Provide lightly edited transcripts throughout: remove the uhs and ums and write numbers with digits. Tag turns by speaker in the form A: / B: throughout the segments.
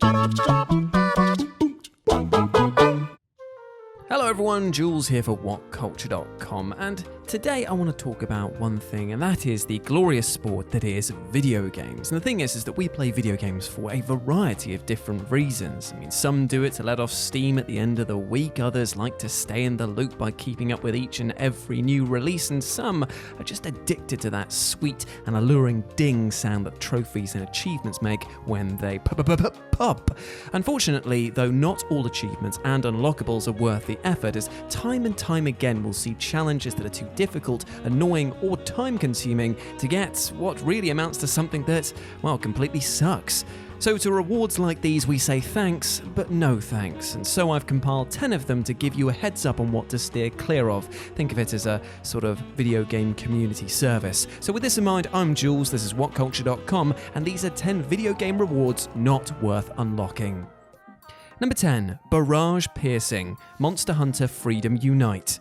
A: Hello everyone, Jules here for WhatCulture.com, and today I want to talk about one thing, and that is the glorious sport that is video games. And the thing is that we play video games for a variety of different reasons. I mean, some do it to let off steam at the end of the week, others like to stay in the loop by keeping up with each and every new release, and some are just addicted to that sweet and alluring ding sound that trophies and achievements make when they pop. Unfortunately, though, not all achievements and unlockables are worth the effort, as time and time again we'll see challenges that are too difficult, annoying, or time-consuming to get what really amounts to something that, well, completely sucks. So to rewards like these we say thanks, but no thanks, and so I've compiled 10 of them to give you a heads up on what to steer clear of. Think of it as a sort of video game community service. So with this in mind, I'm Jules, this is WhatCulture.com, and these are 10 video game rewards not worth unlocking. Number 10. Barrage Piercing, Monster Hunter Freedom Unite.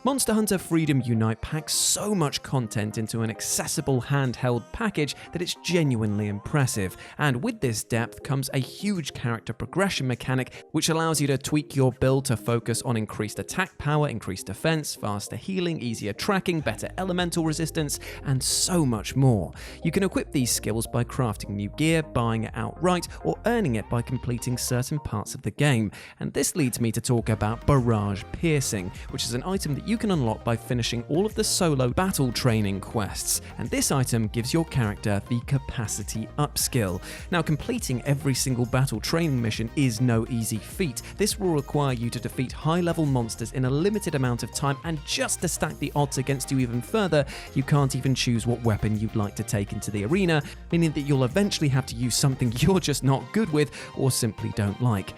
A: Monster Hunter Freedom Unite packs so much content into an accessible handheld package that it's genuinely impressive, and with this depth comes a huge character progression mechanic which allows you to tweak your build to focus on increased attack power, increased defense, faster healing, easier tracking, better elemental resistance, and so much more. You can equip these skills by crafting new gear, buying it outright, or earning it by completing certain parts of the game, and this leads me to talk about Barrage Piercing, which is an item that you can unlock by finishing all of the solo battle training quests, and this item gives your character the capacity upskill. Now, completing every single battle training mission is no easy feat. This will require you to defeat high-level monsters in a limited amount of time, and just to stack the odds against you even further, you can't even choose what weapon you'd like to take into the arena, meaning that you'll eventually have to use something you're just not good with or simply don't like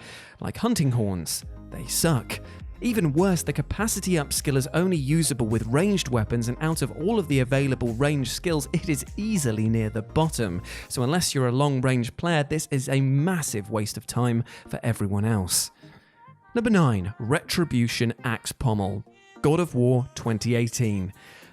A: hunting horns. They suck. Even worse, the capacity upskill is only usable with ranged weapons, and out of all of the available ranged skills, it is easily near the bottom. So unless you're a long-range player, this is a massive waste of time for everyone else. Number 9. Retribution Axe Pommel, God of War 2018.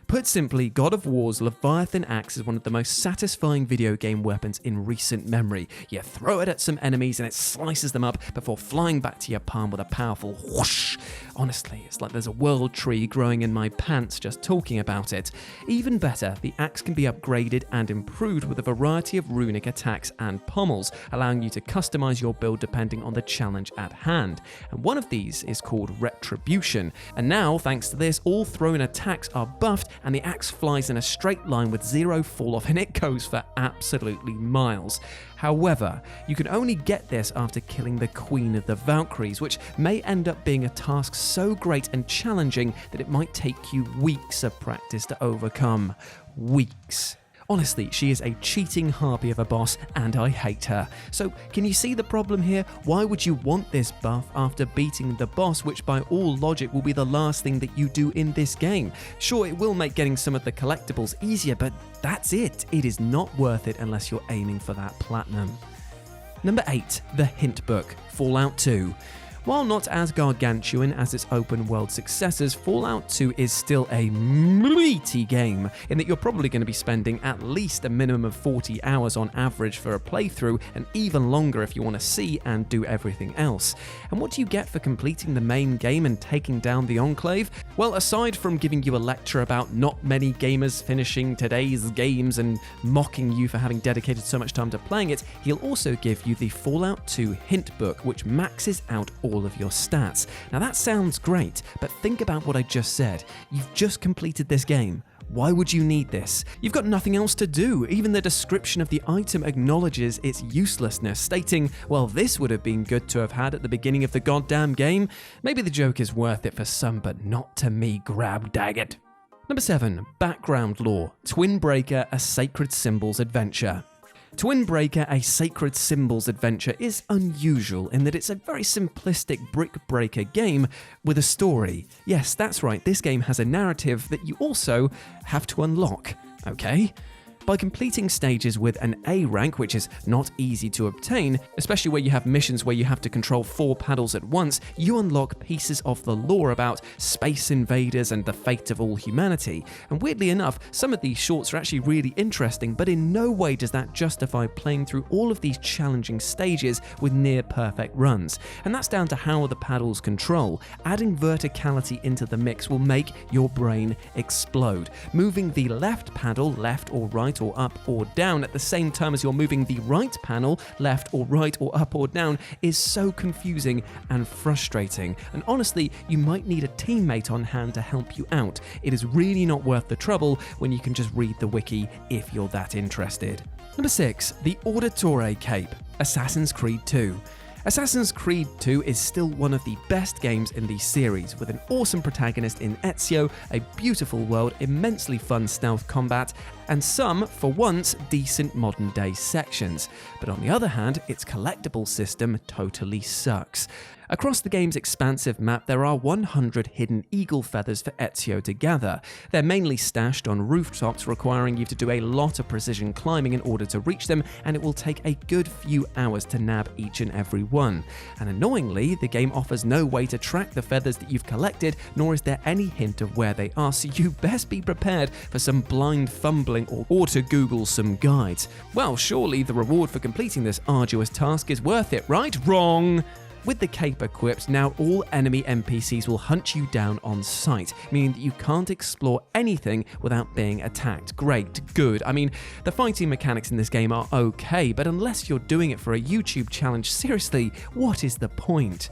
A: Put simply, God of War's Leviathan Axe is one of the most satisfying video game weapons in recent memory. You throw it at some enemies and it slices them up before flying back to your palm with a powerful whoosh. Honestly, it's like there's a world tree growing in my pants just talking about it. Even better, the axe can be upgraded and improved with a variety of runic attacks and pommels, allowing you to customize your build depending on the challenge at hand. And one of these is called Retribution. And now, thanks to this, all thrown attacks are buffed, and the axe flies in a straight line with zero fall off, and it goes for absolutely miles. However, you can only get this after killing the Queen of the Valkyries, which may end up being a task so great and challenging that it might take you weeks of practice to overcome. Weeks. Honestly, she is a cheating harpy of a boss, and I hate her. So, can you see the problem here? Why would you want this buff after beating the boss, which by all logic will be the last thing that you do in this game? Sure, it will make getting some of the collectibles easier, but that's it. It is not worth it unless you're aiming for that platinum. Number 8. The HINTBOOK, Fallout 2. While not as gargantuan as its open-world successors, Fallout 2 is still a meaty game, in that you're probably going to be spending at least a minimum of 40 hours on average for a playthrough, and even longer if you want to see and do everything else. And what do you get for completing the main game and taking down the Enclave? Well, aside from giving you a lecture about not many gamers finishing today's games and mocking you for having dedicated so much time to playing it, he'll also give you the Fallout 2 HINTBOOK, which maxes out all of your stats. Now that sounds great, but think about what I just said. You've just completed this game. Why would you need this? You've got nothing else to do. Even the description of the item acknowledges its uselessness, stating, well, this would have been good to have had at the beginning of the goddamn game. Maybe the joke is worth it for some, but not to me, grab daggett. Number 7. Background Lore, Twin Breaker, A Sacred Symbols Adventure. Twin Breaker, A Sacred Symbols Adventure is unusual in that it's a very simplistic brick breaker game with a story. Yes, that's right, this game has a narrative that you also have to unlock, okay? By completing stages with an A rank, which is not easy to obtain, especially where you have missions where you have to control 4 paddles at once, you unlock pieces of the lore about space invaders and the fate of all humanity. And weirdly enough, some of these shorts are actually really interesting, but in no way does that justify playing through all of these challenging stages with near perfect runs. And that's down to how the paddles control. Adding verticality into the mix will make your brain explode. Moving the left paddle left or right or up or down at the same time as you're moving the right panel left or right or up or down is so confusing and frustrating. And honestly, you might need a teammate on hand to help you out. It is really not worth the trouble when you can just read the wiki if you're that interested. Number 6. The Auditore Cape, Assassin's Creed 2. Assassin's Creed 2 is still one of the best games in the series, with an awesome protagonist in Ezio, a beautiful world, immensely fun stealth combat, and some, for once, decent modern-day sections. But on the other hand, its collectible system totally sucks. Across the game's expansive map, there are 100 hidden eagle feathers for Ezio to gather. They're mainly stashed on rooftops, requiring you to do a lot of precision climbing in order to reach them, and it will take a good few hours to nab each and every one. And annoyingly, the game offers no way to track the feathers that you've collected, nor is there any hint of where they are, so you best be prepared for some blind fumbling or to Google some guides. Well, surely the reward for completing this arduous task is worth it, right? Wrong! With the cape equipped, now all enemy NPCs will hunt you down on sight, meaning that you can't explore anything without being attacked. Great, good. I mean, the fighting mechanics in this game are okay, but unless you're doing it for a YouTube challenge, seriously, what is the point?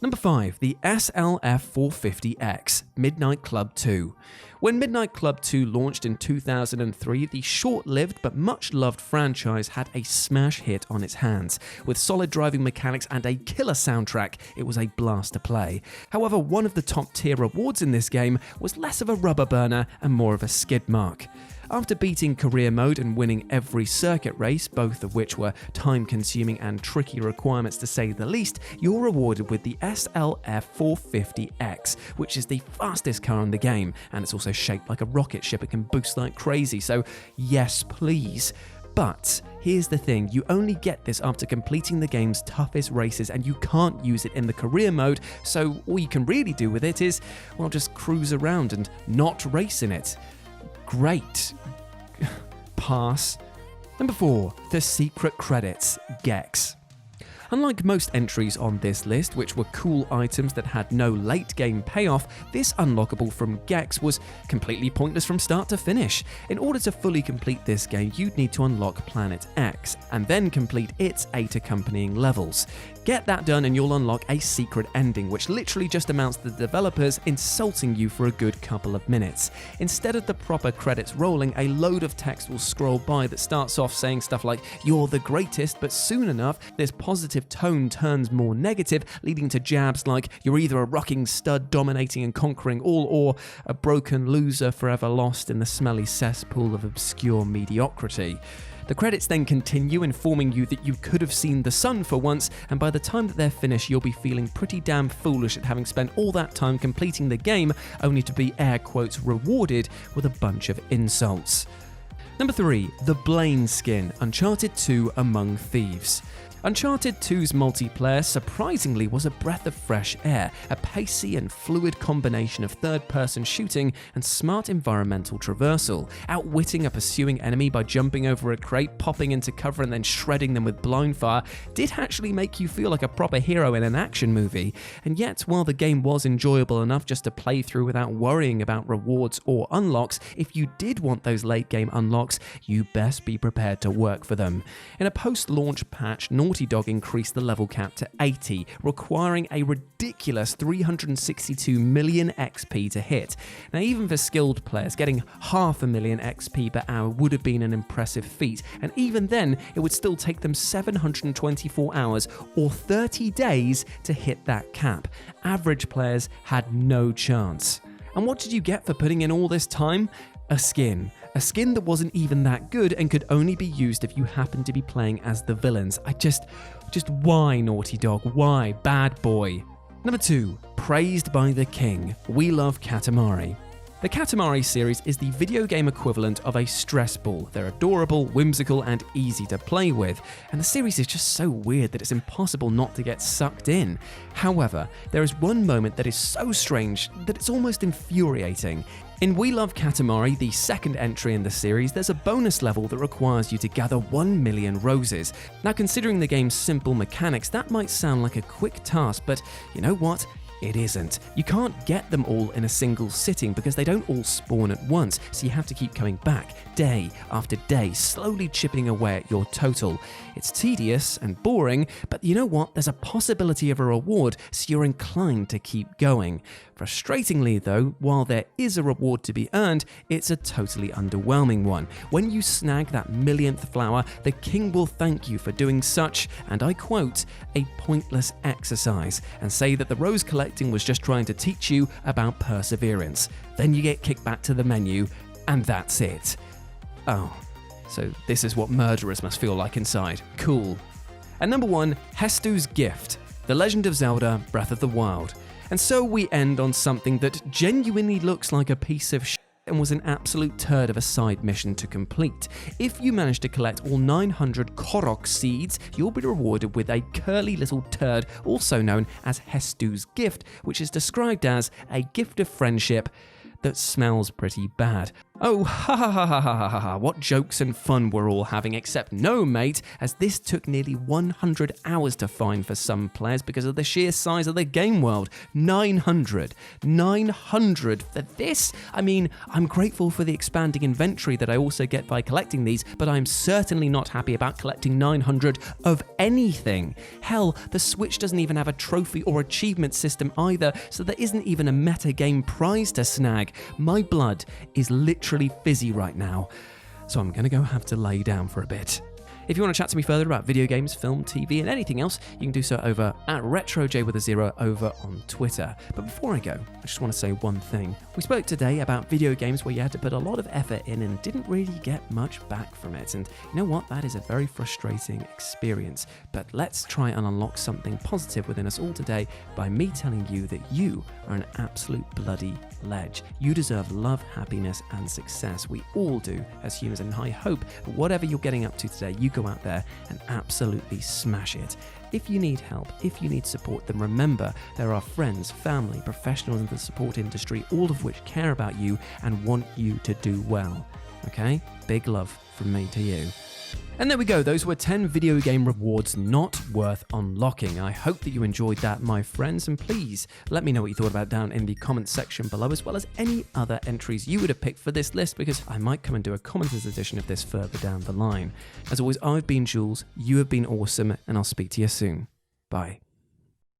A: Number 5. The SLF-450X, Midnight Club 2. When Midnight Club 2 launched in 2003, the short-lived but much-loved franchise had a smash hit on its hands. With solid driving mechanics and a killer soundtrack, it was a blast to play. However, one of the top-tier rewards in this game was less of a rubber burner and more of a skid mark. After beating career mode and winning every circuit race, both of which were time-consuming and tricky requirements to say the least, you're rewarded with the SLF-450X, which is the fastest car in the game, and it's also shaped like a rocket ship. It can boost like crazy, so yes please. But here's the thing, you only get this after completing the game's toughest races, and you can't use it in the career mode, so all you can really do with it is, well, just cruise around and not race in it. Great. Pass. Number 4. The Secret Credits, Gex. Unlike most entries on this list, which were cool items that had no late-game payoff, this unlockable from Gex was completely pointless from start to finish. In order to fully complete this game, you'd need to unlock Planet X, and then complete its 8 accompanying levels. Get that done and you'll unlock a secret ending, which literally just amounts to the developers insulting you for a good couple of minutes. Instead of the proper credits rolling, a load of text will scroll by that starts off saying stuff like, "You're the greatest," but soon enough, this positive tone turns more negative, leading to jabs like, "You're either a rocking stud dominating and conquering all, or a broken loser forever lost in the smelly cesspool of obscure mediocrity." The credits then continue, informing you that you could have seen the sun for once, and by the time that they're finished, you'll be feeling pretty damn foolish at having spent all that time completing the game, only to be air quotes rewarded with a bunch of insults. Number 3. The BLAINE skin, Uncharted 2 Among Thieves. Uncharted 2's multiplayer surprisingly was a breath of fresh air, a pacey and fluid combination of third-person shooting and smart environmental traversal. Outwitting a pursuing enemy by jumping over a crate, popping into cover and then shredding them with blind fire did actually make you feel like a proper hero in an action movie. And yet, while the game was enjoyable enough just to play through without worrying about rewards or unlocks, if you did want those late-game unlocks, you best be prepared to work for them. In a post-launch patch, Naughty Dog increased the level cap to 80, requiring a ridiculous 362 million XP to hit. Now, even for skilled players, getting 500,000 XP per hour would have been an impressive feat, and even then, it would still take them 724 hours or 30 days to hit that cap. Average players had no chance. And what did you get for putting in all this time? A skin. A skin that wasn't even that good and could only be used if you happened to be playing as the villains. Just why, Naughty Dog? Why, bad boy? Number 2. Praised by the King, We Love Katamari. The KATAMARI series is the video game equivalent of a stress ball. They're adorable, whimsical, and easy to play with, and the series is just so weird that it's impossible not to get sucked in. However, there is one moment that is so strange that it's almost infuriating. In We Love Katamari, the second entry in the series, there's a bonus level that requires you to gather 1 million roses. Now, considering the game's simple mechanics, that might sound like a quick task, but you know what? It isn't. You can't get them all in a single sitting because they don't all spawn at once, so you have to keep coming back day after day, slowly chipping away at your total. It's tedious and boring, but you know what? There's a possibility of a reward, so you're inclined to keep going. Frustratingly though, while there is a reward to be earned, it's a totally underwhelming one. When you snag that millionth flower, the king will thank you for doing such, and I quote, a pointless exercise, and say that the rose collecting was just trying to teach you about perseverance. Then you get kicked back to the menu, and that's it. Oh, so this is what murderers must feel like inside. Cool. And number 1, HESTU'S Gift, The Legend of Zelda Breath of the Wild. And so we end on something that genuinely looks like a piece of shit and was an absolute turd of a side mission to complete. If you manage to collect all 900 Korok seeds, you'll be rewarded with a curly little turd, also known as HESTU'S Gift, which is described as a gift of friendship that smells pretty bad. Oh, ha ha ha ha ha ha ha, what jokes and fun we're all having, except no, mate, as this took nearly 100 hours to find for some players because of the sheer size of the game world. 900 for this? I mean, I'm grateful for the expanding inventory that I also get by collecting these, but I'm certainly not happy about collecting 900 of anything. Hell, the Switch doesn't even have a trophy or achievement system either, so there isn't even a meta game prize to snag. My blood is literally fizzy right now, so I'm gonna have to lay down for a bit. If you want to chat to me further about video games, film, TV, and anything else, you can do so over at RetroJ over on Twitter. But before I go, I just want to say one thing. We spoke today about video games where you had to put a lot of effort in and didn't really get much back from it. And you know what? That is a very frustrating experience. But let's try and unlock something positive within us all today by me telling you that you are an absolute bloody ledge. You deserve love, happiness, and success. We all do as humans, and I hope that whatever you're getting up to today, you go out there and absolutely smash it. If you need help, if you need support, then remember there are friends, family, professionals in the support industry, all of which care about you and want you to do well. Okay? Big love from me to you. And there we go, those were 10 video game rewards not worth unlocking. I hope that you enjoyed that, my friends, and please let me know what you thought about down in the comments section below, as well as any other entries you would have picked for this list, because I might come and do a commenters edition of this further down the line. As always, I've been Jules, you have been awesome, and I'll speak to you soon. Bye.